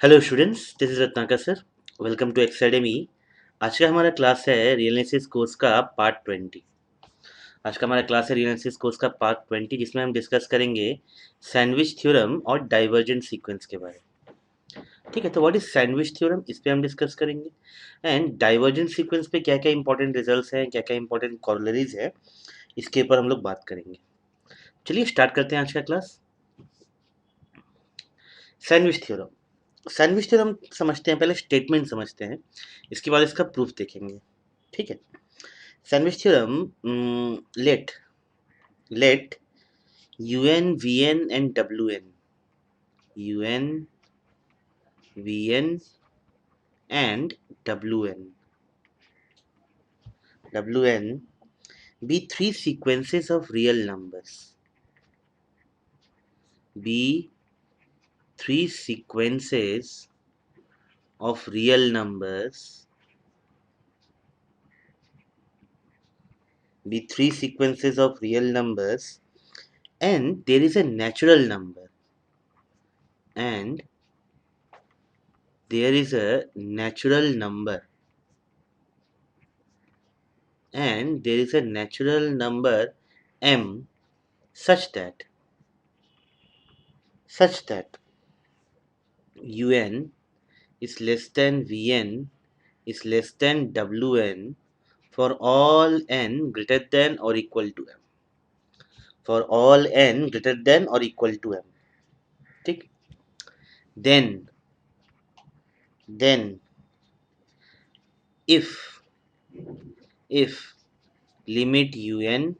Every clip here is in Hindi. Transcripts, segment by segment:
Hello students, this is Ratnakar sir. Welcome to academy. आज का हमारा क्लास है रियल एनालिसिस कोर्स का पार्ट 20। आज का हमारा क्लास है रियल एनालिसिस कोर्स का पार्ट 20, जिसमें हम डिस्कस करेंगे सैंडविच थ्योरम और डाइवर्जेंट सीक्वेंस के बारे में। ठीक है, तो व्हाट इज सैंडविच थ्योरम, इस पे हम डिस्कस करेंगे। एंड डाइवर्जेंट सीक्वेंस पे क्या क्या इंपॉर्टेंट रिजल्ट्स हैं, क्या क्या इंपॉर्टेंट कॉरोलरीज है, इसके ऊपर हम लोग बात करेंगे। चलिए स्टार्ट करते हैं आज का class. Sandwich theorem. Sandwich theorem समझते हैं, पहले स्टेटमेंट समझते हैं, इसके बाद इसका प्रूफ देखेंगे। ठीक है। Sandwich theorem, let un vn and wn, un vn and wn be three sequences of real numbers, be three sequences of real numbers, be three sequences of real numbers, and there is a natural number, and there is a natural number, and there is a natural number m such that un is less than vn is less than wn for all n greater than or equal to m, for all n greater than or equal to m. ठीक। then then if limit un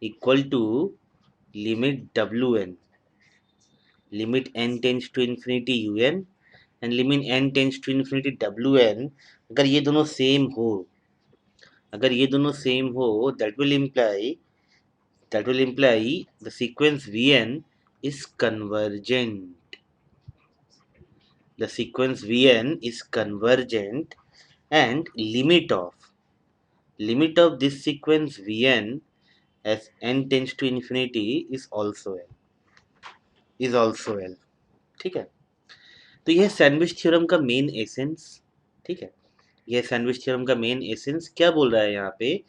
equal to limit wn, limit n tends to infinity un and limit n tends to infinity wn, अगर ये दोनों सेम हो, that will imply the sequence Vn is convergent. The sequence Vn is convergent, and limit of this sequence Vn as n tends to infinity is also L. ठीक है। तो यह सैंडविच थ्योरम का मेन एसेंस। ठीक है, यह सैंडविच थ्योरम का मेन एसेंस क्या बोल रहा है यहाँ पे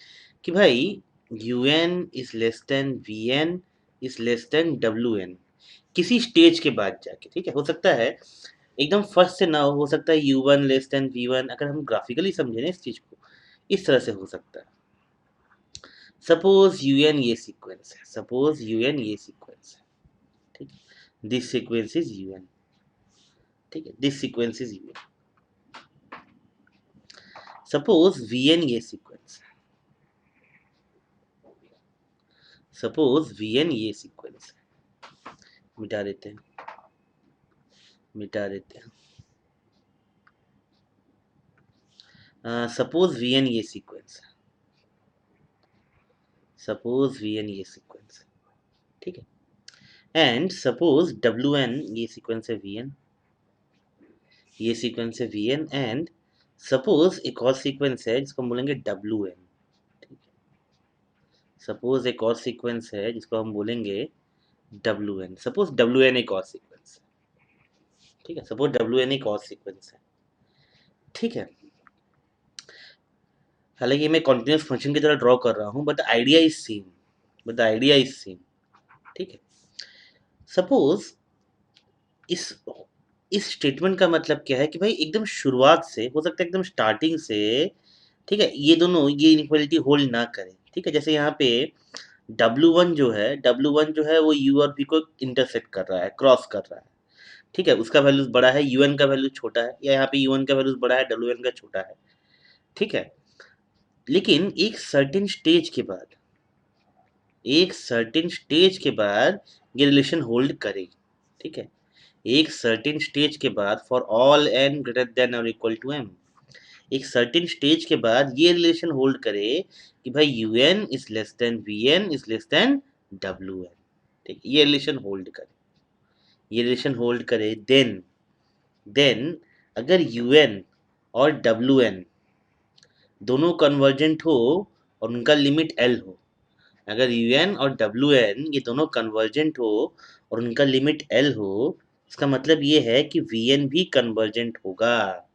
कि भाई un is less then vn is less then wn किसी स्टेज के बाद जाके। ठीक है, हो सकता है एकदम फर्स्ट से ना हो सकता है u1 लेस देन v1। अगर हम ग्राफिकली समझे ना इस चीज को, इस तरह से हो सकता है। सपोज un ये सीक्वेंस है, ठीक है, दिस सीक्वेंस इज un। ठीक है, this sequence is un। Suppose vn ये सीक्वेंस है, मिटा देते हैं। सपोज vn ये सीक्वेंस है, ठीक है। एंड सपोज wn ये सीक्वेंस है vn, एंड सपोज एक और सीक्वेंस है जिसको हम बोलेंगे wn। ठीक है, सपोज एक और सीक्वेंस है जिसको हम बोलेंगे wn। सपोज wn एक और सीक्वेंस है, ठीक है, सपोज wn एक और सीक्वेंस है। ठीक है, हालांकि मैं कॉन्टिन्यूस फंक्शन की तरह ड्रॉ कर रहा हूं, but the idea is same. ठीक है, सपोज इस स्टेटमेंट का मतलब क्या है कि भाई एकदम शुरुआत से, हो सकता है एकदम स्टार्टिंग से, ठीक है, ये दोनों ये इनइक्वालिटी होल्ड ना करें। ठीक है, जैसे यहाँ पे W1 जो है वो U और V को इंटरसेक्ट कर रहा है, क्रॉस कर रहा है। ठीक है, उसका वैल्यूज बड़ा है, UN का वैल्यू छोटा है, या यहाँ पे UN का वैल्यूज बड़ा है, WN का छोटा है। ठीक है, लेकिन एक सर्टेन स्टेज के बाद ये रिलेशन होल्ड करेगी। ठीक है, एक सर्टेन स्टेज के बाद for all n greater than और इक्वल टू m, एक सर्टेन स्टेज के बाद ये रिलेशन होल्ड करे कि भाई un is less then vn is less then wn। ठीक, ये रिलेशन होल्ड करे, देन अगर un और wn दोनों कन्वर्जेंट हो और उनका लिमिट l हो, अगर un और wn ये दोनों कन्वर्जेंट हो और उनका लिमिट l हो, इसका मतलब ये है कि Vn भी कन्वर्जेंट होगा।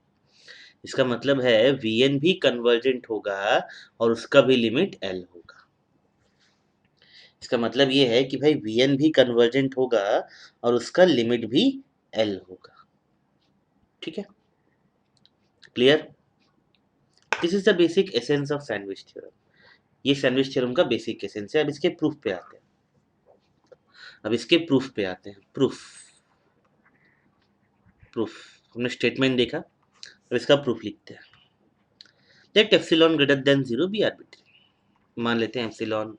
इसका मतलब है Vn भी कन्वर्जेंट होगा और उसका भी लिमिट L होगा। इसका मतलब ये है कि भाई Vn भी कन्वर्जेंट होगा और उसका लिमिट भी L होगा। ठीक है, clear? This is the basic essence of sandwich theorem. ये सैंडविच थ्योरम का बेसिक एसेंस है। अब इसके प्रूफ पे आते हैं। प्रूफ। प्रूफ हमने स्टेटमेंट देखा, अब इसका प्रूफ लिखते हैं। Let epsilon greater than 0 be arbitrary. मान लेते हैं epsilon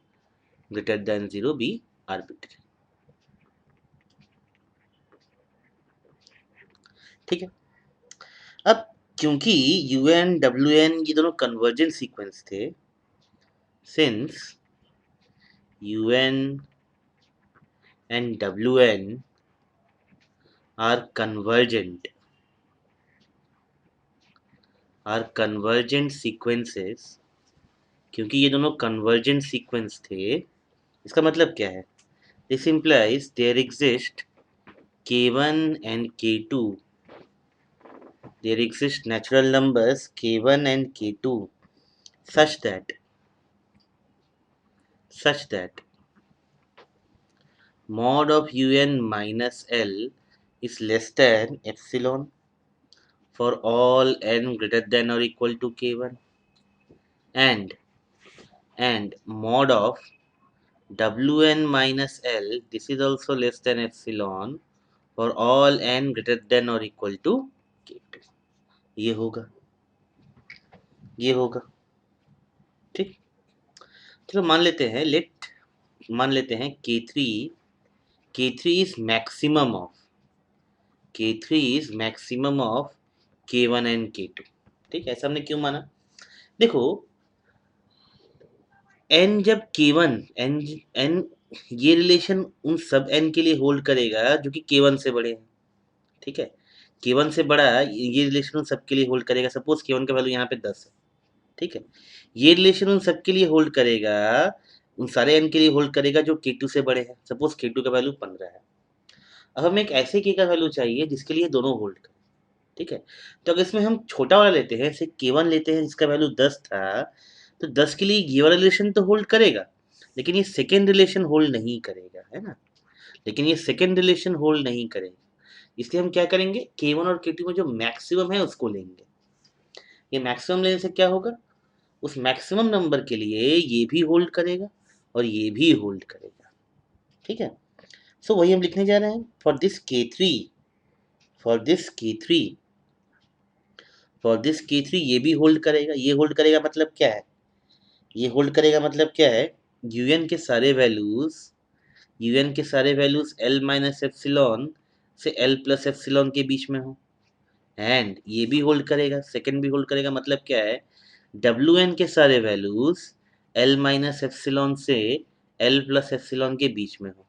greater than 0 be arbitrary. ठीक है, अब क्योंकि UN WN ये दोनों कन्वर्जेंट सीक्वेंस थे, since UN and WN are convergent sequences, क्योंकि ये दोनों कन्वर्जेंट सीक्वेंस थे, इसका मतलब क्या है? This implies there exist K1 and K2, there exist natural numbers K1 and K2 such that mod of UN minus L is less than epsilon for all n greater than or equal to K1, and mod of Wn minus L, this is also less than epsilon for all n greater than or equal to K2। ये होगा, ये होगा। ठीक, चलो मान लेते हैं K3 is maximum of K1 and K2। ठीक है, ऐसा हमने क्यों माना? देखो, n जब K1 n ये रिलेशन उन सब n के लिए होल्ड करेगा जो कि K1 से बड़े हैं। ठीक है, K1 से बड़ा ये रिलेशन उन सब के लिए होल्ड करेगा। सपोज K1 का वैल्यू यहाँ पे 10 है। ठीक है, ये रिलेशन उन सब के लिए होल्ड करेगा, उन सारे n के लिए होल्ड करेगा जो K2 से बड़े हैं। सपोज K2 का वैल्यू 15 है। अब हमें एक ऐसे K का वैल्यू चाहिए जिसके लिए दोनों होल्ड करें। ठीक है, तो अगर इसमें हम छोटा वाला लेते हैं, जैसे K1 लेते हैं जिसका वैल्यू 10 था, तो 10 के लिए ये वाला रिलेशन तो होल्ड करेगा, लेकिन ये सेकेंड रिलेशन होल्ड नहीं करेगा, है ना? लेकिन ये सेकेंड रिलेशन होल्ड नहीं करेगा, इसलिए हम क्या करेंगे, K1 और K2 में जो मैक्सिमम है उसको लेंगे। ये मैक्सिमम लेने से क्या होगा, उस मैक्सिमम नंबर के लिए ये भी होल्ड करेगा और ये भी होल्ड करेगा। ठीक है, सो वही हम लिखने जा रहे हैं। फॉर दिस K3 ये भी होल्ड करेगा। ये होल्ड करेगा मतलब क्या है? ये होल्ड करेगा मतलब क्या है? UN के सारे वैल्यूज L माइनस एप्सिलॉन से L प्लस एप्सिलॉन के बीच में हो। एंड ये भी होल्ड करेगा, सेकंड भी होल्ड करेगा, मतलब क्या है? WN के सारे वैल्यूज L माइनस एप्सिलॉन से L प्लस एप्सिलॉन के बीच में हो,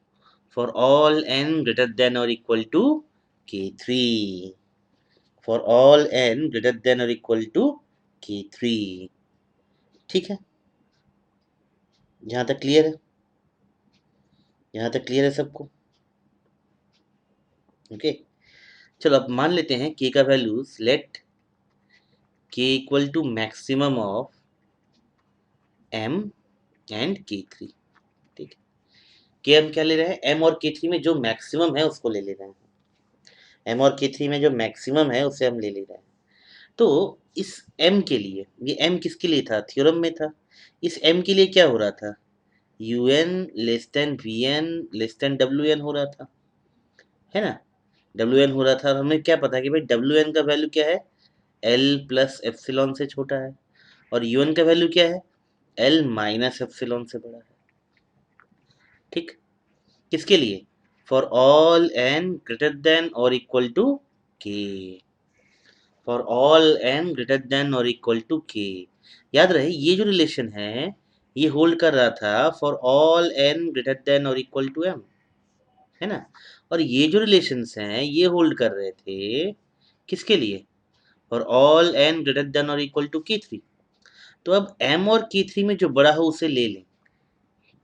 for all n greater than और equal to K3। For all n greater than और इक्वल टू K3। ठीक है, यहाँ तक क्लियर है? यहाँ तक क्लियर है सबको? ओके, चलो अब मान लेते हैं K का values, let K equal to maximum of M and K3। ठीक है, K हम क्या ले रहे हैं? M और K3 में जो मैक्सिमम है उसको ले रहे हैं। M और K3 में जो मैक्सिमम है उसे हम ले रहे हैं। तो इस M के लिए, ये M किसके लिए था? थ्योरम में था। इस M के लिए क्या हो रहा था? UN less than VN less than WN हो रहा था, है ना? WN हो रहा था, और हमें क्या पता कि भाई WN का वैल्यू क्या है? L प्लस एप्सिलॉन से छोटा है, और UN का वैल्यू क्या है? L माइनस एप्सिलॉन से बड़ा है। ठीक, किसके लिए? For all n greater than और equal to K। For all n greater than और इक्वल टू K। याद रहे, ये जो रिलेशन है ये होल्ड कर रहा था for all n greater than और इक्वल टू M, है ना? और ये जो रिलेशंस हैं ये होल्ड कर रहे थे किसके लिए? For all n greater than और इक्वल टू K3। तो अब M और K3 में जो बड़ा हो उसे ले लें,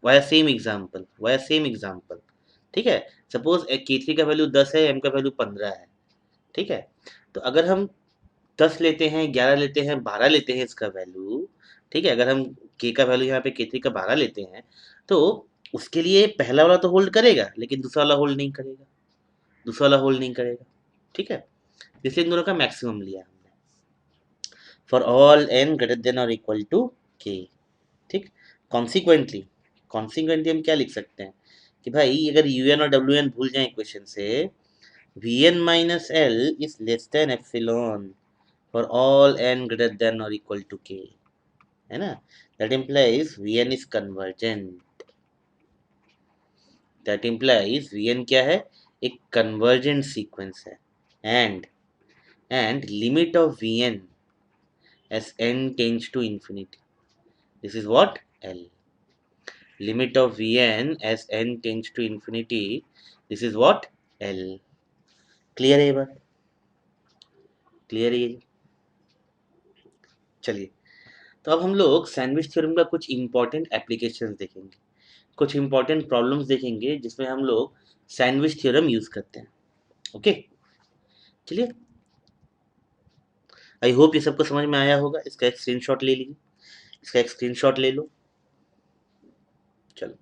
वाया सेम एग्जाम्पल। ठीक है, सपोज के थ्री का वैल्यू 10 है, एम का वैल्यू 15 है, ठीक है। तो अगर हम 10 लेते हैं, 11 लेते हैं, 12 लेते हैं इसका वैल्यू, ठीक है। अगर हम के का वैल्यू यहाँ पे के थ्री का 12 लेते हैं, तो उसके लिए पहला वाला तो होल्ड करेगा, लेकिन दूसरा वाला होल्ड नहीं करेगा, दूसरा वाला होल्ड नहीं करेगा, ठीक है। इसलिए इन दोनों का मैक्सिमम लिया हमने for all n greater than और इक्वल टू के, ठीक। कॉन्सिक्वेंटली कॉन्सिक्वेंटली हम क्या लिख सकते हैं कि भाई अगर यू एन और डब्ल्यू एन भूल जाए इक्वेशन से, v n minus l is less than epsilon for all n greater than और इक्वल टू के, है ना। That implies v n is convergent, that implies v n क्या है, एक कन्वर्जेंट सीक्वेंस है। And limit of v n as n tends to infinity, this is what L, limit of Vn as n tends to infinity, this is what L। Clear है ये बात, क्लियर है ये। चलिए, तो अब हम लोग सैंडविच थ्योरम का कुछ इंपॉर्टेंट एप्लीकेशंस देखेंगे, कुछ इंपॉर्टेंट प्रॉब्लम्स देखेंगे जिसमें हम लोग सैंडविच थ्योरम यूज करते हैं। ओके, चलिए, आई होप ये सबको समझ में आया होगा। इसका एक स्क्रीनशॉट ले लीजिए, इसका एक स्क्रीनशॉट ले लो। चलो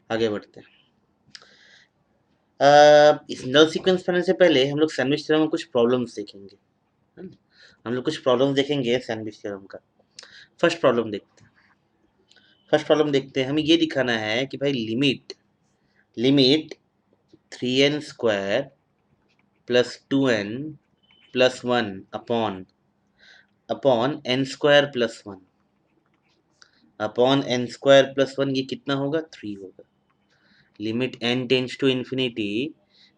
आगे बढ़ते हैं। इस नल सीक्वेंस पढ़ने से पहले हम लोग सैंडविच थ्योरम में कुछ प्रॉब्लम्स देखेंगे, है ना? हम लोग कुछ प्रॉब्लम्स देखेंगे सैंडविच थ्योरम का। फर्स्ट प्रॉब्लम देखते हैं, फर्स्ट प्रॉब्लम देखते हैं। हमें ये दिखाना है कि भाई limit limit 3n square plus 2n plus 1 upon upon n square plus 1 upon n square plus 1, ये कितना होगा, 3 होगा। Limit n tends to infinity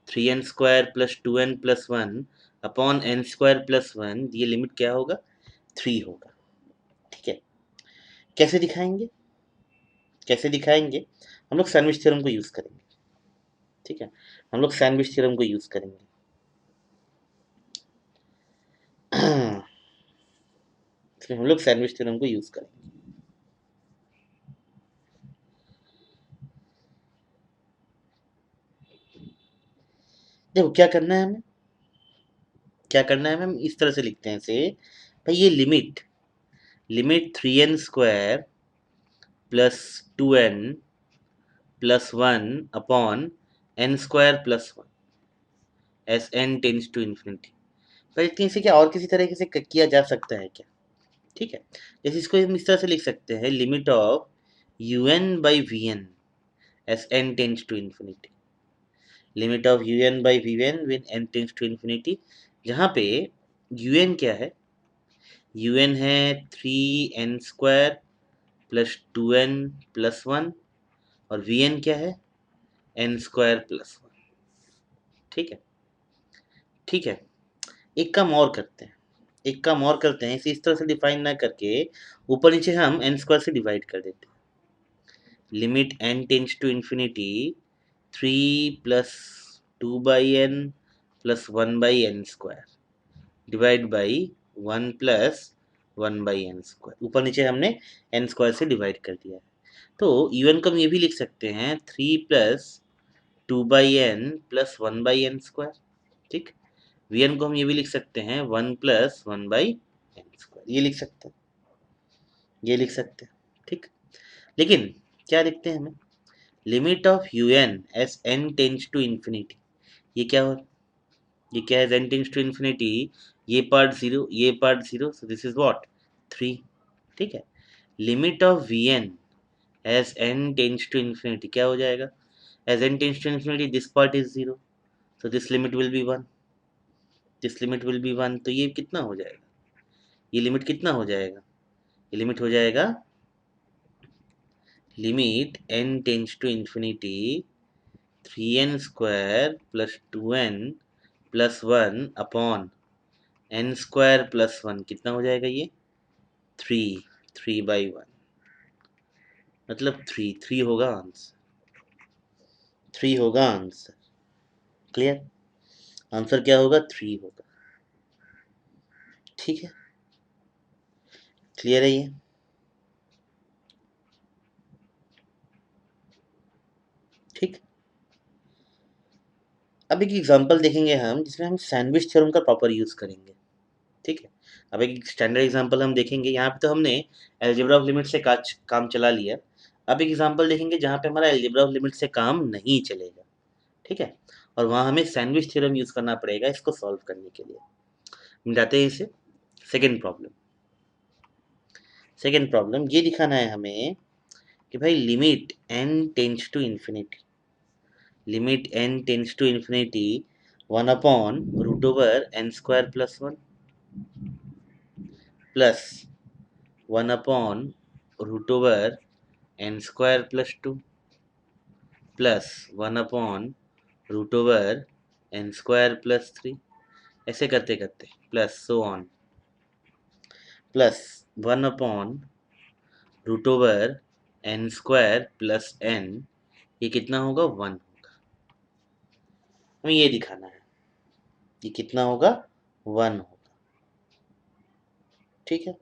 3n square plus 2n plus 1 upon n square plus 1, ये लिमिट क्या होगा, 3 होगा, ठीक है। कैसे दिखाएंगे, कैसे दिखाएंगे, हम लोग सैंडविच थ्योरम को यूज करेंगे, ठीक है। हम लोग सैंडविच थ्योरम को यूज करेंगे। हम लोग सैंडविच थ्योरम को यूज करेंगे। देखो क्या करना है हमें, क्या करना है हमें, हम इस तरह से लिखते हैं इसे, भाई ये limit limit 3n square plus 2n plus 1 upon n square plus 1 as n tends to infinity. पर इतनी से क्या और किसी तरीके से किया जा सकता है क्या, ठीक है। जैसे इसको हम इस तरह से लिख सकते हैं, limit of u n by v n as n tends to infinity, limit of u n by v n when n tends to infinity, जहाँ पे यू एन क्या है, यू एन है 3n square plus 2n plus 1, और वी एन क्या है, n स्क्वायर प्लस 1, ठीक है, ठीक है। एक काम और करते हैं, एक काम और करते हैं, इसे इस तरह से डिफाइन ना करके ऊपर नीचे हम n स्क्वायर से डिवाइड कर देते हैं। Limit n tends to infinity 3 plus 2 by n plus 1 by n square divide by 1 plus 1 by n square, ऊपर नीचे हमने n स्क्वायर से डिवाइड कर दिया है। तो un को हम ये भी लिख सकते हैं 3 plus 2 by n plus 1 by n square, ठीक। vn को हम ये भी लिख सकते हैं 1 प्लस 1 बाई एन स्क्वायर, ये लिख सकते हैं, ये लिख सकते हैं, ठीक। लेकिन क्या लिखते हैं हमें, limit of u n as n tends to infinity, ये क्या हो, ये क्या है, n टेंड्स टू इन्फिनिटी, ये पार्ट जीरो, ये part zero, so this is what 3, ठीक है। Limit of v n as n tends to infinity क्या हो जाएगा, as n tends to infinity this part is zero, so this limit will be 1, this limit will be 1, तो ये कितना हो जाएगा, ये लिमिट कितना हो जाएगा, ये लिमिट हो जाएगा limit n tends to infinity 3n square plus 2n plus 1 upon n square plus 1, कितना हो जाएगा ये 3, 3/1, मतलब 3 होगा आंसर, 3 होगा आंसर। क्लियर, आंसर क्या होगा, 3 होगा, ठीक है। क्लियर है ये, ठीक। अब एक एग्जांपल देखेंगे हम जिसमें हम सैंडविच थ्योरम का प्रॉपर यूज़ करेंगे, ठीक है। अब एक स्टैंडर्ड एग्जांपल हम देखेंगे, यहाँ पे तो हमने अलजेब्रा ऑफ लिमिट से काम चला लिया। अब एक एग्जांपल देखेंगे जहाँ पे हमारा अलजेब्रा ऑफ लिमिट से काम नहीं चलेगा, ठीक है, और वहाँ हमें सैंडविच थ्योरम यूज़ करना पड़ेगा इसको सॉल्व करने के लिए। हम जाते हैं इसे सेकेंड प्रॉब्लम। सेकेंड प्रॉब्लम ये दिखाना है हमें कि भाई limit n tends to infinity, limit n tends to infinity 1 upon root over n square plus 1 plus 1 upon root over n square plus 2 plus 1 upon root over n square plus 3, ऐसे करते करते plus so on, plus 1 upon root over n square plus n, ये कितना होगा 1 होगा। हमें ये दिखाना है ये कितना होगा 1 होगा, ठीक है।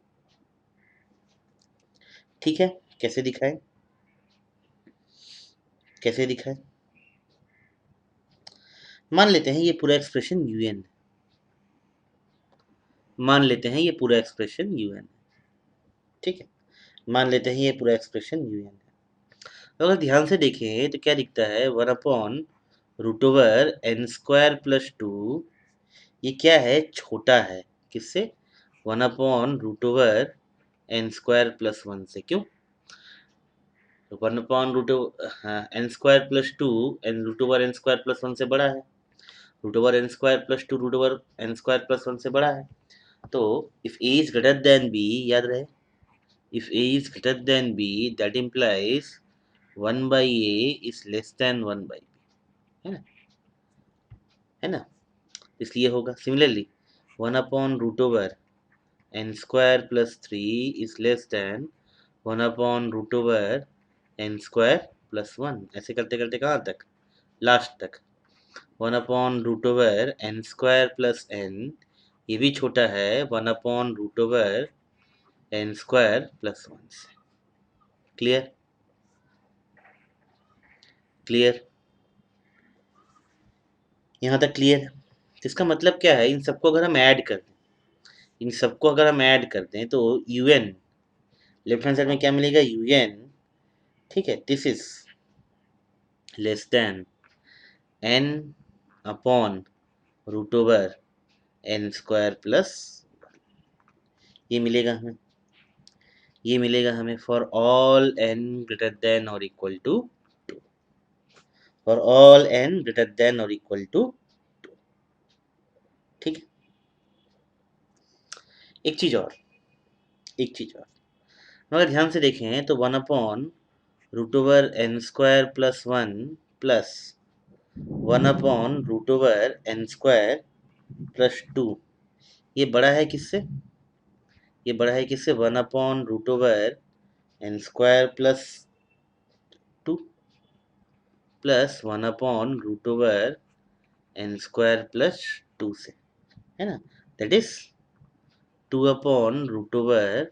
ठीक है, कैसे दिखाएं, कैसे दिखाएं? मान लेते हैं ये पूरा एक्सप्रेशन un, मान लेते हैं ये पूरा एक्सप्रेशन un, ठीक है, मान लेते हैं ये पूरा एक्सप्रेशन un है। तो अगर ध्यान से देखें तो क्या दिखता है 1 upon root over n square plus 2, ये क्या है छोटा है किससे 1 upon root over n square plus 1 से, क्यों? तो 1 upon root n square plus 2 n root over n square plus 1 से बड़ा है, root over n square plus 2 root over n square plus 1 से बड़ा है। तो if a is greater than b, याद रहे if a is greater than b that implies 1 by a is less than 1 by b, है ना, है ना, इसलिए होगा। Similarly 1 upon root over n square plus 3 is less than 1 upon root over n square plus 1, ऐसे करते करते कहाँ तक, लास्ट तक 1 upon root over n square plus n, ये भी छोटा है 1 upon root over n square plus 1 से। क्लियर, क्लियर, यहाँ तक क्लियर है। तो इसका मतलब क्या है, इन सबको अगर हम ऐड कर दें, इन सबको अगर हम ऐड कर दें तो un, लेफ्ट हैंड साइड में क्या मिलेगा un, ठीक है, this is less than n upon root over n square plus, ये मिलेगा हमें, ये मिलेगा हमें for all n greater than और equal to 2, for all n greater than और इक्वल टू 2, ठीक है। एक चीज और, एक चीज और, अगर ध्यान से देखें तो 1 upon root over n square plus 1 plus 1 upon root over n square plus 2, ये बड़ा है किससे, ये बड़ा है किससे 1 upon root over n square plus 2 plus 1 upon root over n square plus 2 से, है ना, that is 2 upon root over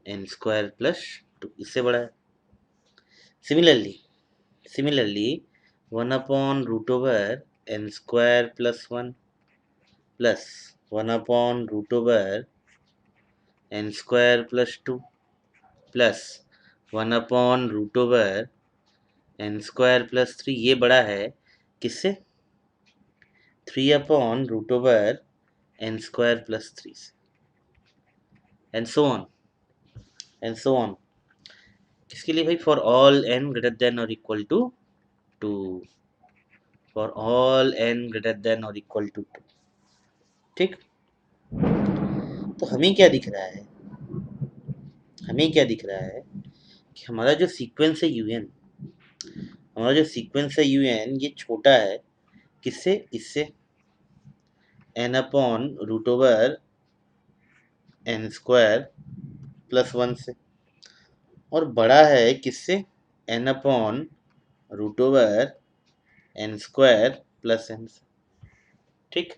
n square plus 2, इससे बड़ा है। Similarly, similarly 1 upon root over n square plus 1 plus 1 upon root over n square plus 2 plus 1 upon root over n square plus 3, ये बड़ा है किससे 3 upon root over n square plus 3 से, and so on, and so on, किसके लिए भाई for all n greater than और equal to 2, for all n greater than और इक्वल टू 2, ठीक। तो हमें क्या दिख रहा है, हमें क्या दिख रहा है कि हमारा जो सीक्वेंस है un, हमारा जो सीक्वेंस है un ये छोटा है किससे, इससे n upon root over n square plus 1 से, और बड़ा है किससे n upon root over n square plus n से, ठीक,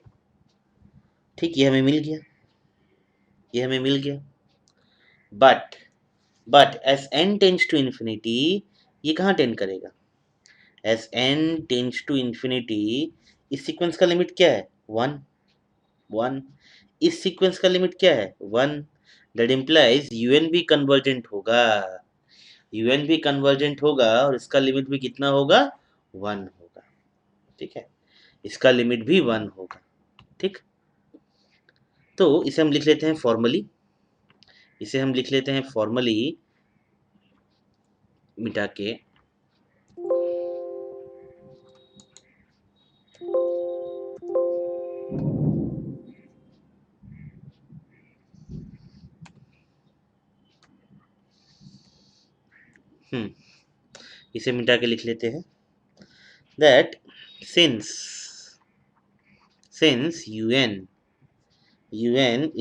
ठीक, ये हमें मिल गया, ये हमें मिल गया। But as n tends to infinity, ये कहाँ टेंड करेगा, as n tends to infinity, इस सीक्वेंस का लिमिट क्या है? 1 1। इस सीक्वेंस का लिमिट क्या है? 1। दैट इम्प्लाइज यूएन भी कन्वर्जेंट होगा, यूएन भी कन्वर्जेंट होगा और इसका लिमिट भी कितना होगा? 1 होगा। ठीक है, इसका लिमिट भी 1 होगा। ठीक, तो इसे हम लिख लेते हैं फॉर्मली, इसे हम लिख लेते हैं फॉर्मली मिटा के। इसे मिटा के लिख लेते हैं that since un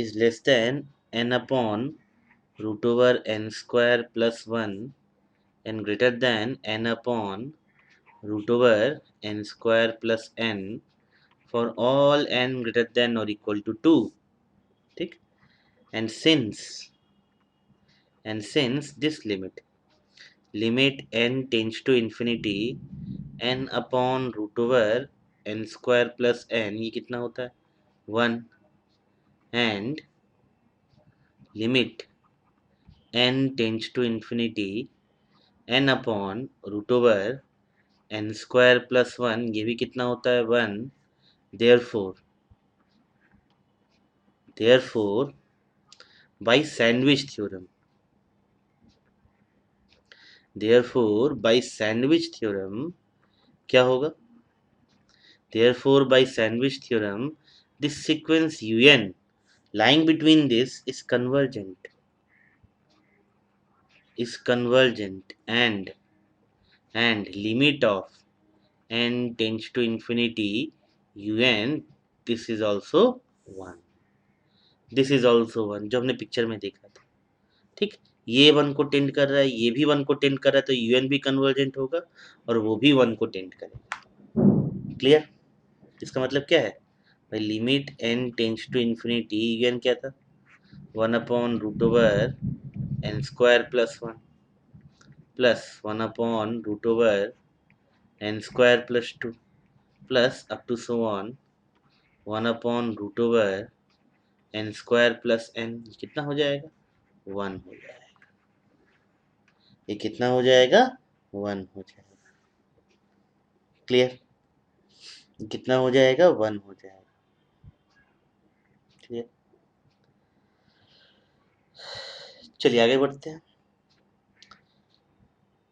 is less than n upon root over n square plus 1 and greater than n upon root over n square plus n for all n greater than or equal to 2. ठीक, and since this limit n tends to infinity n upon root over n square plus n, ये कितना होता है? 1, and limit n tends to infinity n upon root over n square plus 1, ये भी कितना होता है? 1। therefore by sandwich theorem, क्या होगा? therefore by sandwich theorem this sequence un lying between this is convergent, and limit of n tends to infinity un, this is also 1, जो हमने पिक्चर में देखा था। ठीक, ये 1 को टेंड कर रहा है, ये भी 1 को टेंड कर रहा है, तो यूएन भी कन्वर्जेंट होगा और वो भी 1 को टेंड करेगा। क्लियर? इसका मतलब क्या है भाई? Limit n tends to infinity, u n क्या था? 1 upon root over n square plus 1 plus 1 upon root over n square plus 2 plus up to so on 1 upon root over n square plus n, कितना हो जाएगा? 1 हो जाएगा। ये कितना हो जाएगा? 1 हो जाएगा। क्लियर? कितना हो जाएगा? 1 हो जाएगा। क्लियर? चलिए आगे बढ़ते हैं।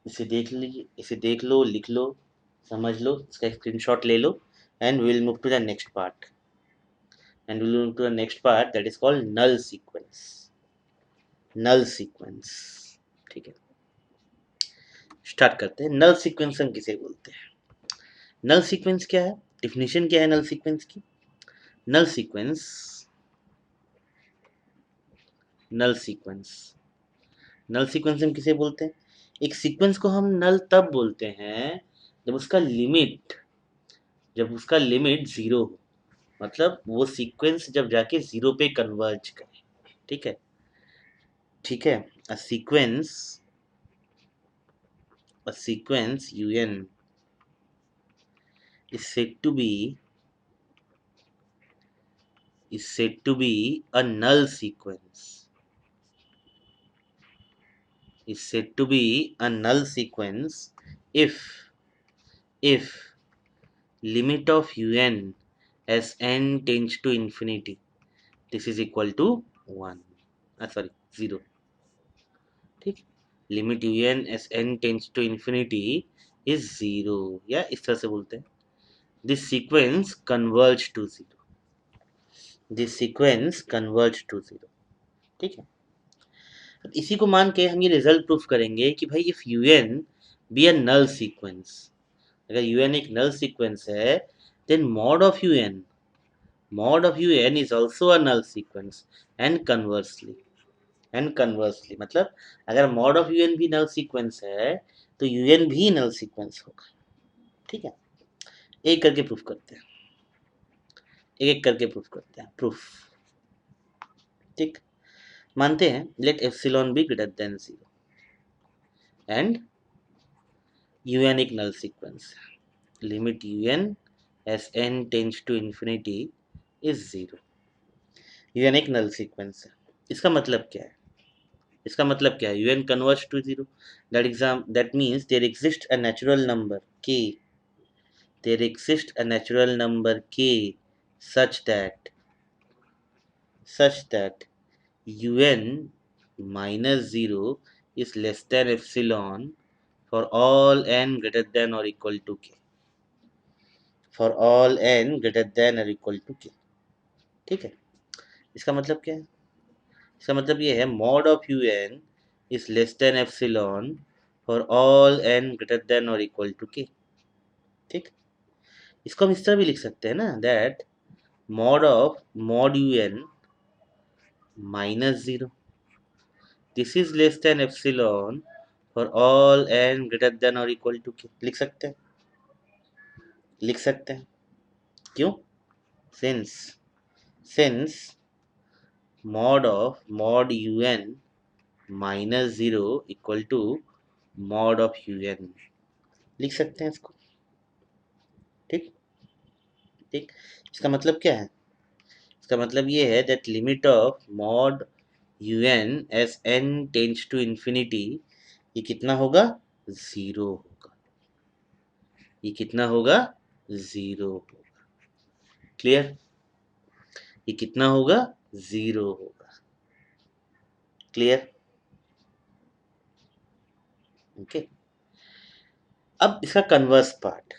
इसे देख लीजिए, इसे देख लो, लिख लो, समझ लो, इसका स्क्रीनशॉट ले लो, and we will move to the next part, that is called null sequence। ठीक है, स्टार्ट करते हैं। नल सीक्वेंस हम किसे बोलते हैं? नल सीक्वेंस क्या है? डिफिनेशन क्या है नल सीक्वेंस की? नल सीक्वेंस हम किसे बोलते हैं? एक सीक्वेंस को हम नल तब बोलते हैं जब उसका लिमिट 0 हो, मतलब वो सीक्वेंस जब जाके 0 पे कन्वर्ज करे। ठीक है, a sequence un is said to be a null sequence, if limit of un as n tends to infinity, this is equal to 1, 0। ठीक, limit un as n tends to infinity is 0, या इस तरह से बोलते हैं this sequence converge to 0। ठीक है, अब इसी को मान के हम ये रिजल्ट प्रूफ करेंगे कि भाई if un be a null sequence, अगर un एक नल सीक्वेंस है, then mod of un is also a null sequence, and conversely मतलब अगर mod of un भी नल सीक्वेंस है तो un भी नल सीक्वेंस होगा। ठीक है, एक करके प्रूफ करते हैं, प्रूफ। ठीक, मानते हैं let epsilon be greater than 0 and un एक नल सीक्वेंस है, limit un as n tends to infinity is 0। un एक नल सीक्वेंस है। इसका मतलब क्या है? इसका मतलब क्या है? un converges to 0। That means there exist a natural number k, there exists a natural number k such that un minus 0 is less than epsilon for all n greater than or equal to k, for all n greater than or equal to k। ठीक है, इसका मतलब क्या है? इसका मतलब ये है mod of un is less than epsilon for all n greater than or equal to k। ठीक, इसको हम इस तरह भी लिख सकते हैं ना, that mod un minus 0, this is less than epsilon for all n greater than or equal to k। लिख सकते हैं, लिख सकते हैं। क्यों? since since mod un minus 0 equal to mod of un, लिख सकते हैं इसको। ठीक, ठीक, इसका मतलब क्या है? इसका मतलब ये है that limit of mod un as n tends to infinity, ये कितना होगा? 0 होगा। ये कितना होगा? 0 होगा। क्लियर? ये कितना होगा? 0 होगा। क्लियर? ओके। अब इसका कन्वर्स पार्ट,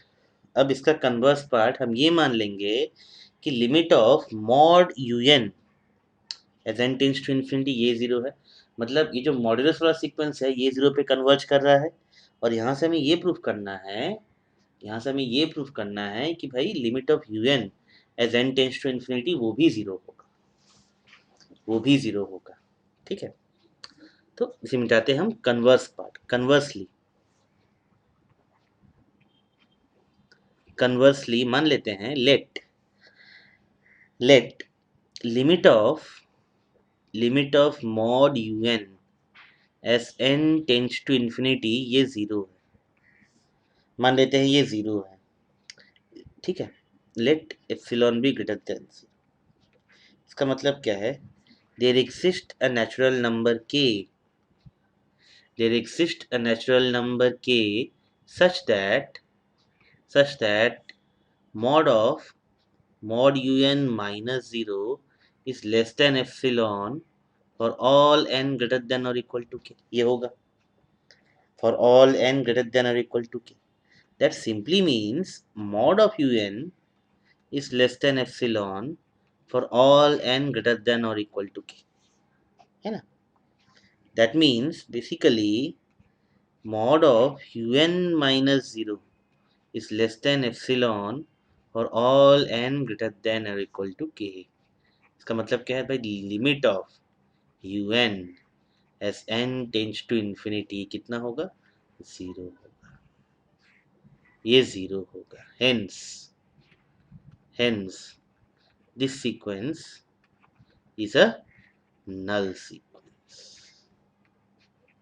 अब इसका कन्वर्स पार्ट हम ये मान लेंगे कि limit of mod un as n tends to infinity, ये 0 है। मतलब ये जो मॉड्यूलस वाला सीक्वेंस है ये 0 पे कन्वर्ज कर रहा है, और यहाँ से हमें ये प्रूफ करना है, यहाँ से हमें ये प्रूफ करना है कि भाई limit of un as n tends to infinity वो भी 0 होगा, वो भी 0 होगा। ठीक है, तो इसे मिटाते हैं हम कन्वर्स पार्ट। कन्वर्सली मान लेते हैं, let limit of mod un as n tends to infinity, ये 0 है। मान लेते हैं ये 0 है। ठीक है, let epsilon be greater than 0। इसका मतलब क्या है? There exist a natural number k, there exists a natural number k such that mod un minus 0 is less than epsilon for all n greater than or equal to k। ये होगा for all n greater than or equal to k। That simply means mod of un is less than epsilon for all n greater than or equal to k, है ना? That means basically mod of un minus 0 is less than epsilon for all n greater than or equal to k। इसका मतलब क्या है भाई? Limit of un as n tends to infinity कितना होगा? 0 होगा। ये 0 होगा। Hence this sequence is a null sequence.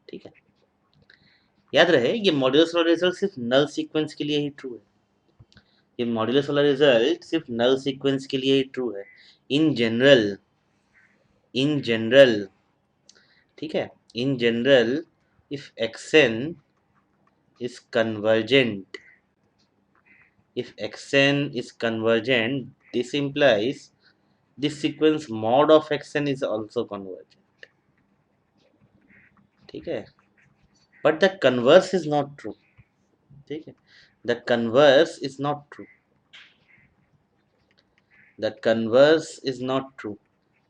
ठीक है, याद रहे ये मॉड्यूलस वाला रिजल्ट सिर्फ नल सीक्वेंस के लिए ही ट्रू है। ये मॉड्यूलस वाला रिजल्ट सिर्फ नल सीक्वेंस के लिए ही ट्रू है। इन जनरल, इन जनरल, ठीक है, in general if xn is convergent, if xn is convergent, this implies this sequence mod of xn is also convergent। ठीक है, but the converse is not true। ठीक है, the converse is not true, the converse is not true।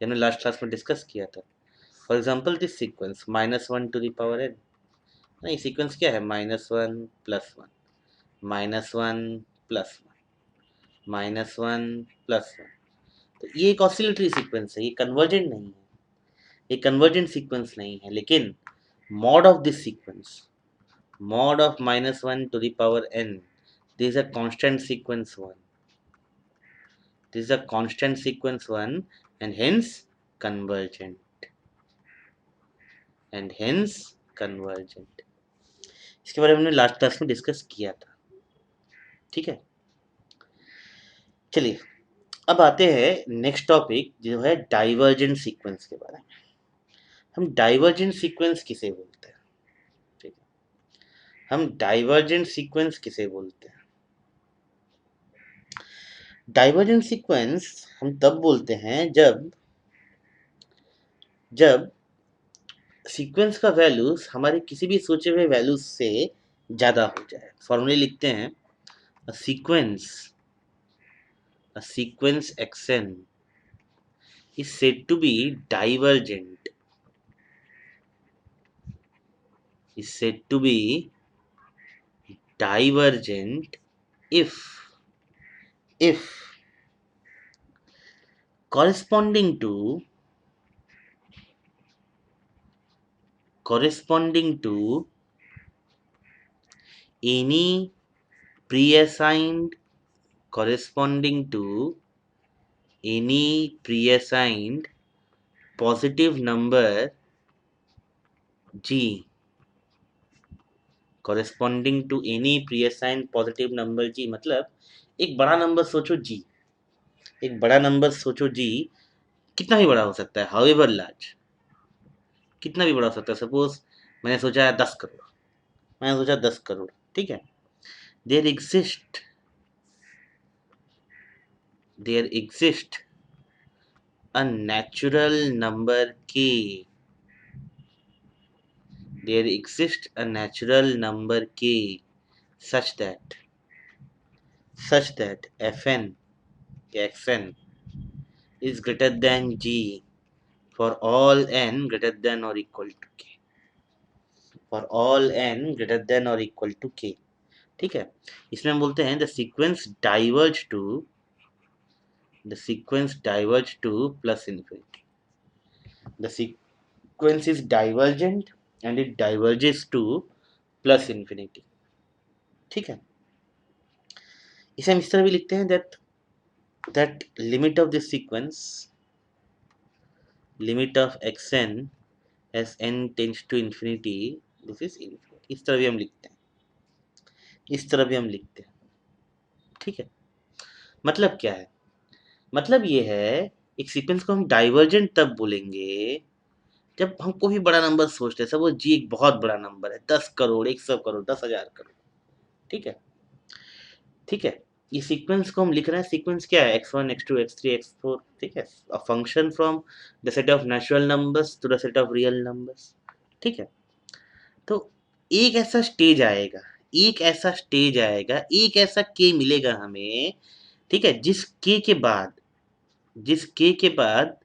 हमने लास्ट क्लास में डिस्कस किया था। For example this sequence -1 to the power n, नहीं सीक्वेंस क्या है? -1 + 1 -1 + 1 -1 + 1। तो ये एक ऑसिलेटरी सीक्वेंस है, ये कन्वर्जेंट नहीं है, ये कन्वर्जेंट सीक्वेंस नहीं है। लेकिन mod of this sequence, mod of -1 to the power n, this is a constant sequence 1, this is a constant sequence 1, and hence convergent, and hence convergent। इसके बारे में हमने लास्ट क्लास में डिस्कस किया था, ठीक है। चलिए अब आते हैं नेक्स्ट टॉपिक जो है डाइवर्जेंट सीक्वेंस के बारे में। हम डाइवर्जेंट सीक्वेंस किसे बोलते हैं, ठीक है, हम डाइवर्जेंट सीक्वेंस किसे बोलते हैं। डाइवर्जेंट सीक्वेंस हम तब बोलते हैं जब जब सीक्वेंस का वैल्यूज हमारे किसी भी सोचे हुए वैल्यूज से ज्यादा हो जाए। फॉर्मूले लिखते हैं, a sequence a sequence xn is said to be divergent, is said to be divergent if corresponding to any pre-assigned corresponding to any pre-assigned positive number g, corresponding to any pre-assigned positive number g, मतलब एक बड़ा नंबर सोचो g, एक बड़ा नंबर सोचो जी, कितना भी बड़ा हो सकता है, हाउएवर लार्ज, कितना भी बड़ा हो सकता है। सपोज मैंने सोचा है 10 करोड़, मैंने सोचा 10 करोड़, ठीक है। There exist there exist a natural number K, there exist a natural number के such that fn xn is greater than g for all n greater than or equal to k, for all n greater than or equal to k, ठीक है। इसमें हम बोलते हैं the sequence diverge to plus infinity, the sequence is divergent and it diverges to plus infinity, ठीक है। इसे हम इस तरह भी लिखते हैं that limit of this sequence, limit of xn as n tends to infinity, this is infinity, इस तरह भी हम लिखते हैं, इस तरह भी हम लिखते हैं, ठीक है। मतलब क्या है, मतलब ये है एक सीक्वेंस को हम डाइवर्जेंट तब बोलेंगे जब हम कोई भी बड़ा नंबर सोचते हैं। सपोज जी एक बहुत बड़ा नंबर है, 10 करोड़, 100 करोड़, 10,000 करोड़, ठीक है, ठीक है। ये सीक्वेंस को हम लिख रहे हैं, सीक्वेंस क्या है, x1 x2 x3 x4, ठीक है, a function from the set of natural numbers to the set of real numbers, ठीक है। तो एक ऐसा स्टेज आएगा, एक ऐसा स्टेज आएगा, एक ऐसा के मिलेगा हमें, ठीक है, जिस के के बाद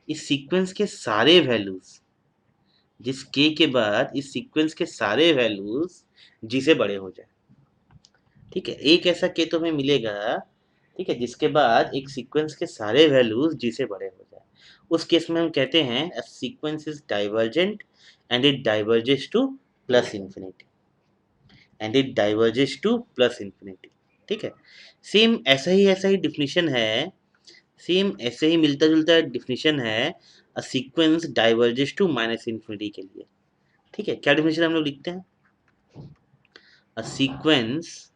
इस सीक्वेंस के सारे वैल्यूज, जिस के के बाद इस सीक्वेंस के सारे वैल्यूज जी से बड़े हो जाए, ठीक है। एक ऐसा के तो हमें मिलेगा, ठीक है, जिसके बाद एक सीक्वेंस के सारे वैल्यूज जी से बड़े हो जाए। उस केस में हम कहते हैं a sequence is divergent and it diverges to plus infinity, and it diverges to plus infinity, ठीक है। सेम ऐसा ही डिफिनीशन है, सेम ऐसे ही मिलता जुलता डिफिनीशन है a sequence diverges to minus infinity के लिए, ठीक है। क्या डिफिनेशन हम लोग लिखते हैं, अ sequence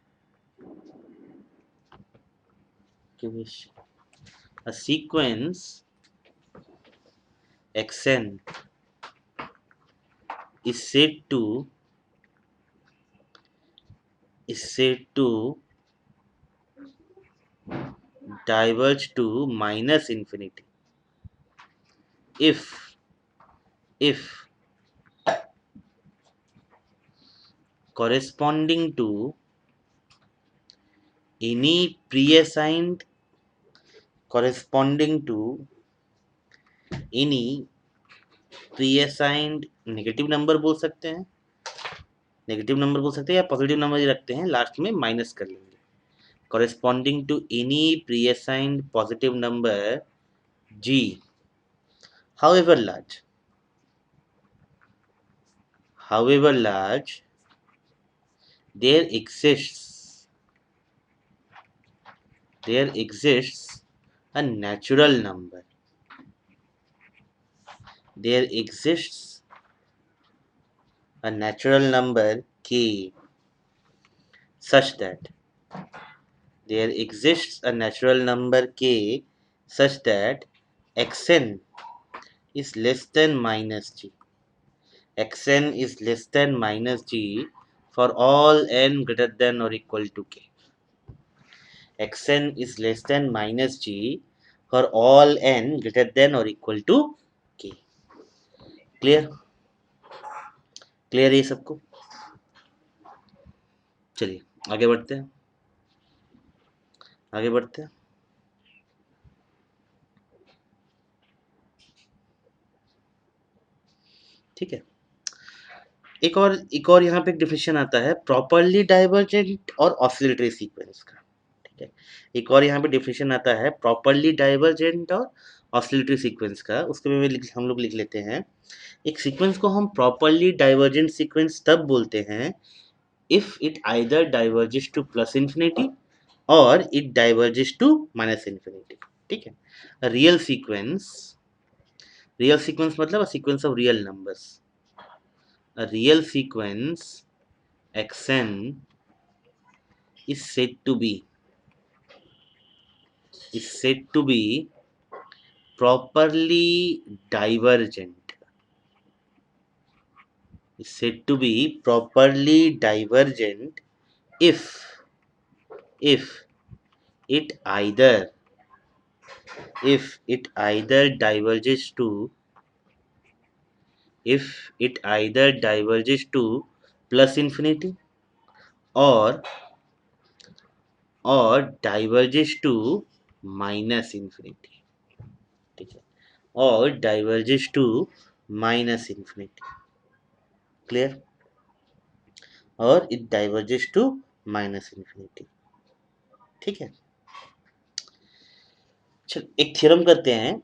a sequence xn is said to diverge to minus infinity if corresponding to any pre-assigned corresponding to any pre-assigned negative number बोल सकते हैं, नेगेटिव नंबर बोल सकते हैं, या पॉजिटिव नंबर ही रखते हैं, लास्ट में माइनस कर लेंगे, corresponding to any pre-assigned positive number g, however large, however large, there exists a natural number, there exists a natural number k such that there exists a natural number k such that xn is less than minus g. Xn is less than minus g for all n greater than or equal to k. Xn is less than minus g for all n greater than or equal to k. Clear? Clear है ये सबको? चलिए आगे बढ़ते हैं, आगे बढ़ते हैं। ठीक है, एक और यहाँ पे एक डिफिनेशन आता है प्रॉपरली डाइवर्जेंट और ऑसिलेटरी सीक्वेंस का। ठीक है, एक और यहाँ पे डिफिनेशन आता है प्रॉपरली डाइवर्जेंट और ऑसिलेटरी सीक्वेंस का। उसके में हम लोग लिख लेते हैं, एक सीक्वेंस को हम प्रॉपरली डाइवर्जेंट सीक्वेंस तब बोलते हैं if it either diverges to plus infinity और it diverges to minus infinity. ठीक है, रियल सीक्वेंस मतलब sequence of real numbers. A real sequence xn is said to be properly divergent. Is said to be properly divergent if it either diverges to plus infinity or diverges to minus infinity. ठीक है, और diverges to minus infinity. Clear? और it diverges to minus infinity. ठीक है, चल एक थ्योरम करते हैं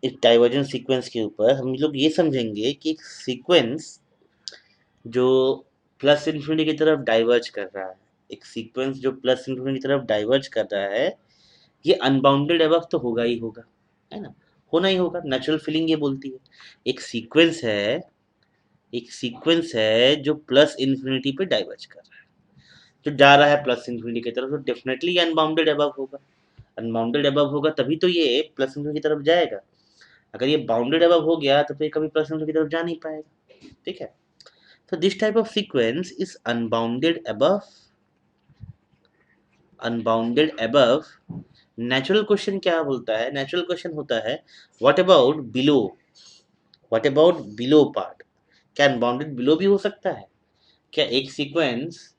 इस डाइवर्जेंट सीक्वेंस के ऊपर। हम लोग ये समझेंगे कि एक सीक्वेंस जो प्लस इन्फिनिटी की तरफ डाइवर्ज कर रहा है, एक सीक्वेंस जो प्लस इन्फिनिटी की तरफ डाइवर्ज कर रहा है, ये अनबाउंडेड अबव तो होगा ही होगा, है ना, होना ही होगा, नेचुरल फीलिंग ये बोलती है। एक सीक्वेंस है जो प्लस इन्फिनिटी पे डाइवर्ज कर रहा है, जो जा रहा है प्लस इन्फिनिटी की तरफ, तो डेफिनेटली ये अनबाउंडेड अबव होगा। अनबाउंडेड अबव होगा तभी तो ये प्लस इन्फिनिटी की तरफ जाएगा। अगर ये बाउंडेड अबव हो गया तो ये कभी प्लस इन्फिनिटी की तरफ जा नहीं पाएगा। ठीक है, so this type of sequence is unbounded above. Natural question क्या बोलता है? नेचुरल क्वेश्चन होता है व्हाट अबाउट बिलो पार्ट? क्या अनबाउंडेड बिलो भी हो सकता है? क्या एक सीक्वेंस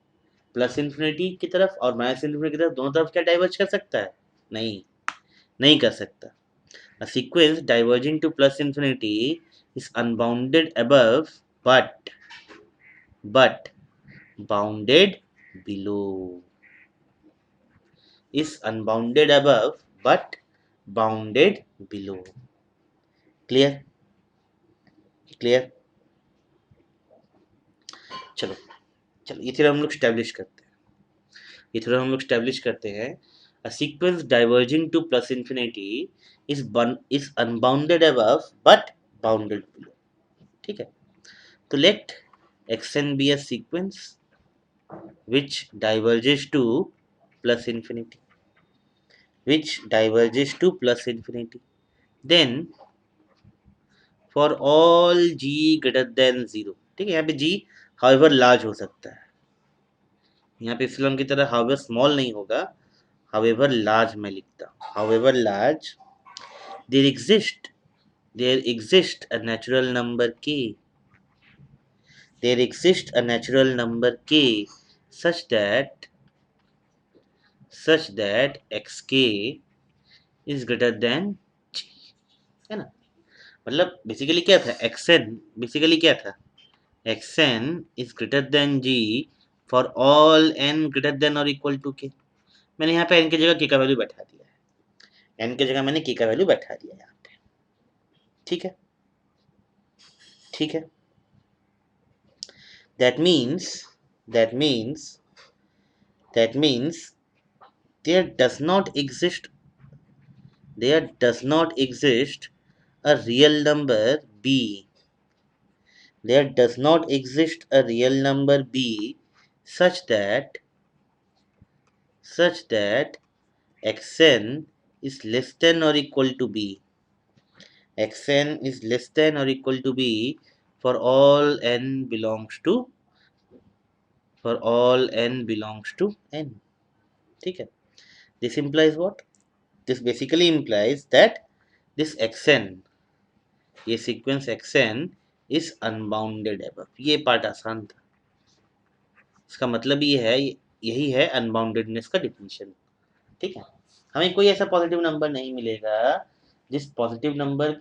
प्लस इन्फिनिटी की तरफ और माइनस इन्फिनिटी की तरफ दोनों तरफ क्या डाइवर्ज कर सकता है? नहीं कर सकता। A sequence diverging to plus infinity is unbounded above but bounded below. Is unbounded above but bounded below. Clear? चलो ये थ्योरम हम लोग स्टैब्लिश करते हैं। A sequence diverging to plus infinity is unbounded above but bounded below. ठीक है, तो let xn be a sequence which diverges to plus infinity, then for all g greater than 0. ठीक है, यहाँ पे g however large हो सकता है, यहाँ पे इप्सिलॉन की तरह however small नहीं होगा, however large मैं लिखता हूँ, however large there exists a natural number k, such that xk is greater than g, है ना। मतलब बेसिकली क्या था, xn is greater than g for all n greater than or equal to k. मैंने यहाँ पे n की जगह k का वैल्यू बैठा दिया है, n की जगह मैंने k का वैल्यू बैठा दिया यहाँ पे। ठीक है, that means there does not exist a real number b there does not exist a real number b such that xn is less than or equal to b. xn is less than or equal to b for all n belongs to n. ठीक है. This implies what? This basically implies that this xn, ये sequence xn is unbounded above. ये पार्ट आसान था. इसका मतलब ये है, यही है अनबाउंडेडनेस का डिफिनीशन. ठीक है. हमें कोई ऐसा पॉजिटिव नंबर नहीं मिलेगा जिस पॉजिटिव नंबर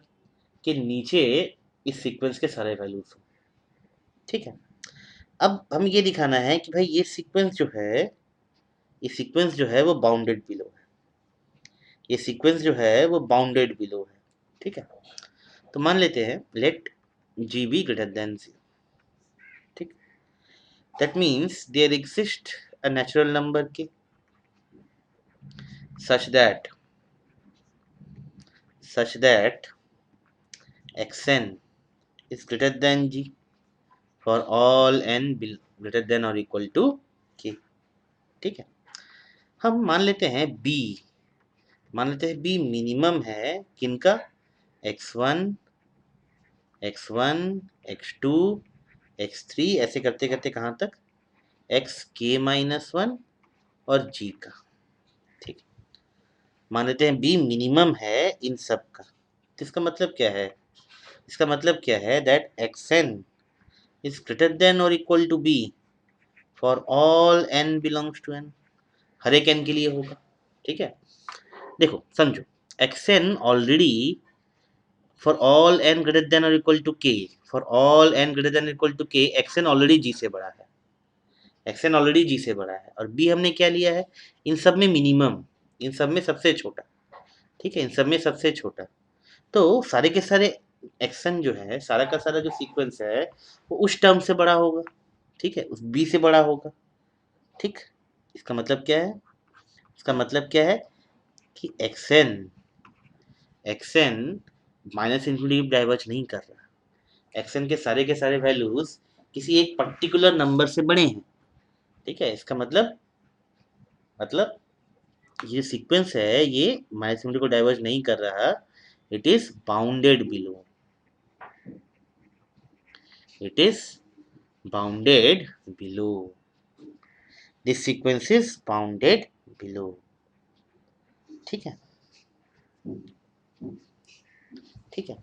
के नीचे इस सीक्वेंस के सारे वैल्यूज हो. ठीक है. अब हम ये दिखाना है कि भाई ये सीक्वेंस जो है वो बाउंडेड बिलो है. ये सीक्वेंस जो है वो बाउंडेड बिलो है. ठीक है. तो मान लेते हैं let g be greater than 0. ठीक. That means there exist a natural number के such that xn is greater than g for all n greater than or equal to k. ठीक है. हम मान लेते हैं b मिनिमम है किनका? x1 x2 x3 ऐसे करते करते कहाँ तक? xk-1 और g का. ठीक. मान लेते हैं b मिनिमम है इन सब का. इसका मतलब क्या है? इसका मतलब क्या है? That xn is greater than or equal to b for all n belongs to n. हर एक n के लिए होगा. ठीक है. देखो समझो, xn already for all n greater than or equal to k, for all n greater than or equal to k, xn already g से बड़ा है. xn ऑलरेडी g से बड़ा है. और b हमने क्या लिया है? इन सब में मिनिमम, इन सब में सबसे छोटा. ठीक है. इन सब में सबसे छोटा. तो सारे के सारे एक्शन जो है, सारा का सारा जो सीक्वेंस है वो उस टर्म से बड़ा होगा. ठीक है. उस बी से बड़ा होगा. ठीक. इसका मतलब क्या है? इसका मतलब क्या है कि एक्शन माइनस इन्फिनिटी डाइवर्ज नहीं कर रहा. एक्शन के सारे वैल्यूज किसी एक पर्टिकुलर नंबर से बड़े हैं. ठीक है. इसका मतलब ये सीक्वेंस है ये माइनस इन्फिनिटी को डाइवर्ज नहीं कर रहा. It is bounded below. It is bounded below. This sequence is bounded below. ठीक है. ठीक है.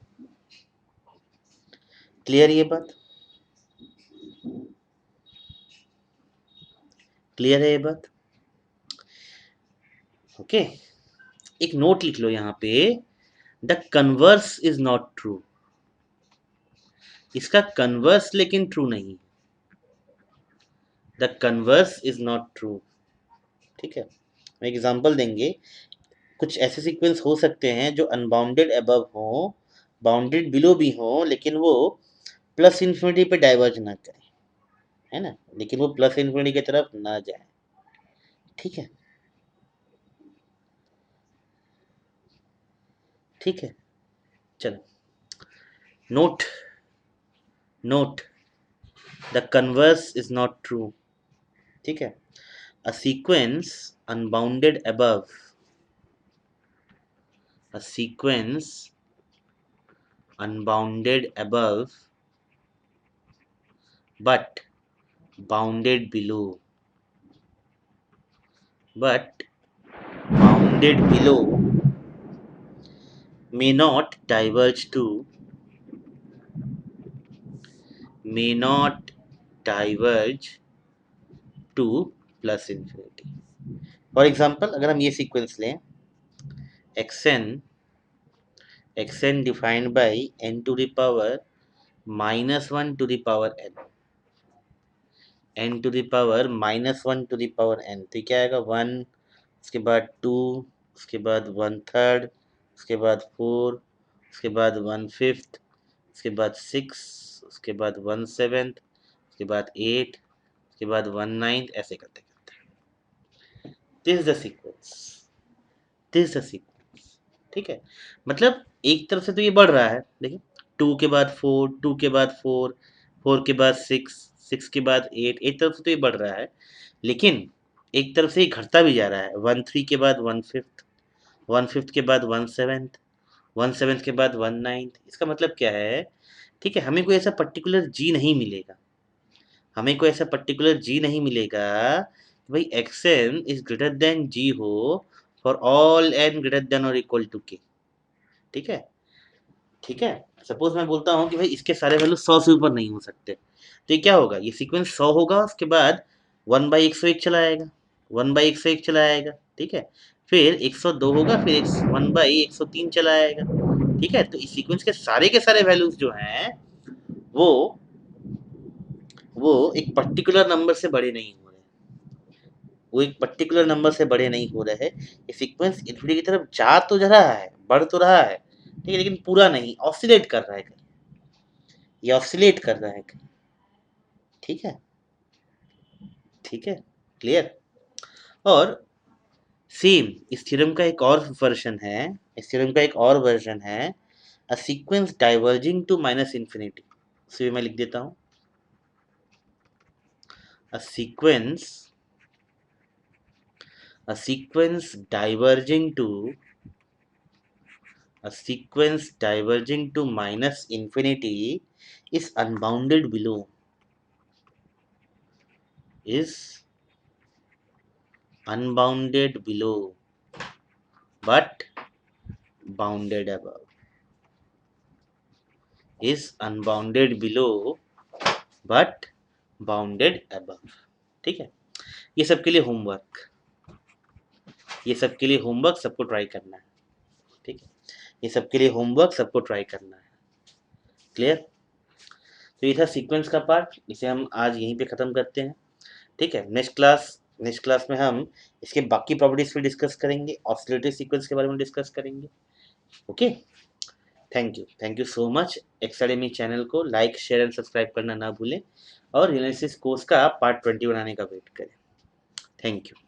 क्लियर ये बात? क्लियर है ये बात? ओके. एक नोट लिख लो यहाँ पे, the converse is not true. इसका कन्वर्स लेकिन ट्रू नहीं. The converse is not true. ठीक है. हम एग्जांपल देंगे. कुछ ऐसे सीक्वेंस हो सकते हैं जो अनबाउंडेड अबव हो, बाउंडेड बिलो भी हो, लेकिन वो प्लस इन्फिनिटी पे डाइवर्ज ना करें. है ना. लेकिन वो प्लस इन्फिनिटी की तरफ ना जाए. ठीक है. ठीक है. चलो. Note the converse is not true. ठीक है. A sequence unbounded above, a sequence unbounded above but bounded below, may not diverge to plus infinity. For example अगर हम ये सीक्वेंस लें, xn defined by n to the power -1 to the power n to the power -1 to the power n. तो क्या आएगा? 1, उसके बाद 2, उसके बाद 1/3, उसके बाद 4, उसके बाद 1/5, उसके बाद 6, उसके बाद 1/7, उसके बाद 8, उसके बाद 1/9, ऐसे करते करते. This is the sequence. ठीक है. मतलब एक तरफ से तो ये बढ़ रहा है. देखिए 2 के बाद 4, 2 के बाद 4, 4 के बाद 6, 6 के बाद 8, एक तरफ से तो ये बढ़ रहा है, लेकिन एक तरफ से ये घटता भी जा रहा है। 1 3 के बाद 1 5th, 1 5th के बाद 1 7th, 1 7th के बाद 1 9th। इसका मतलब क्या है? ठीक है, हमें कोई ऐसा पर्टिकुलर जी नहीं मिलेगा, हमें कोई ऐसा पर्टिकुलर जी नहीं मिलेगा कि भाई xn इज ग्रेटर देन जी हो for all n greater than और इक्वल टू k। ठीक है, ठीक है। सपोज मैं बोलता हूँ कि भाई इसके सारे वैल्यू 100 से ऊपर नहीं हो सकते, तो ये क्या होगा? ये सीक्वेंस 100 होगा, उसके बाद 1/101 चला आएगा, 1/101 चला आएगा। ठीक है, फिर 102 होगा, फिर 1/103 चला आएगा। ठीक है, तो इस सीक्वेंस के सारे वैल्यूज जो हैं वो वो एक पर्टिकुलर नंबर से बड़े नहीं हो रहे, वो एक पर्टिकुलर नंबर से बड़े नहीं हो रहे हैं। ये सीक्वेंस इन्फिनिटी की तरफ जा तो रहा है, बढ़ तो रहा है, ठीक है, लेकिन पूरा नहीं, ऑसिलेट कर रहा है कहीं, ये ऑसिलेट कर रहा है कहीं। ठीक है, ठीक है, क्लियर। और सेम इस थ्योरम का एक और वर्जन है, इस थ्योरम का एक और वर्जन है, a sequence diverging to minus infinity. उसे मैं लिख देता हूँ, a sequence a sequence diverging to a sequence diverging to minus infinity is unbounded below, is unbounded below but bounded above, is unbounded below but bounded above। ठीक है, ये सबके लिए होमवर्क, ये सबके लिए होमवर्क, सबको ट्राई करना है। ठीक है, ये सबके लिए होमवर्क, सबको ट्राई करना है। क्लियर। तो ये था सीक्वेंस का पार्ट, इसे हम आज यहीं पे ख़त्म करते हैं। ठीक है, नेक्स्ट क्लास में हम इसके बाकी प्रॉपर्टीज पे डिस्कस करेंगे, ऑसिलेटरी सीक्वेंस के बारे में डिस्कस करेंगे। Okay, thank you so much. एक्सएडमी चैनल को लाइक शेयर एंड सब्सक्राइब करना ना भूलें, और एनालिसिस कोर्स का पार्ट 20 बनाने का वेट करें। Thank you.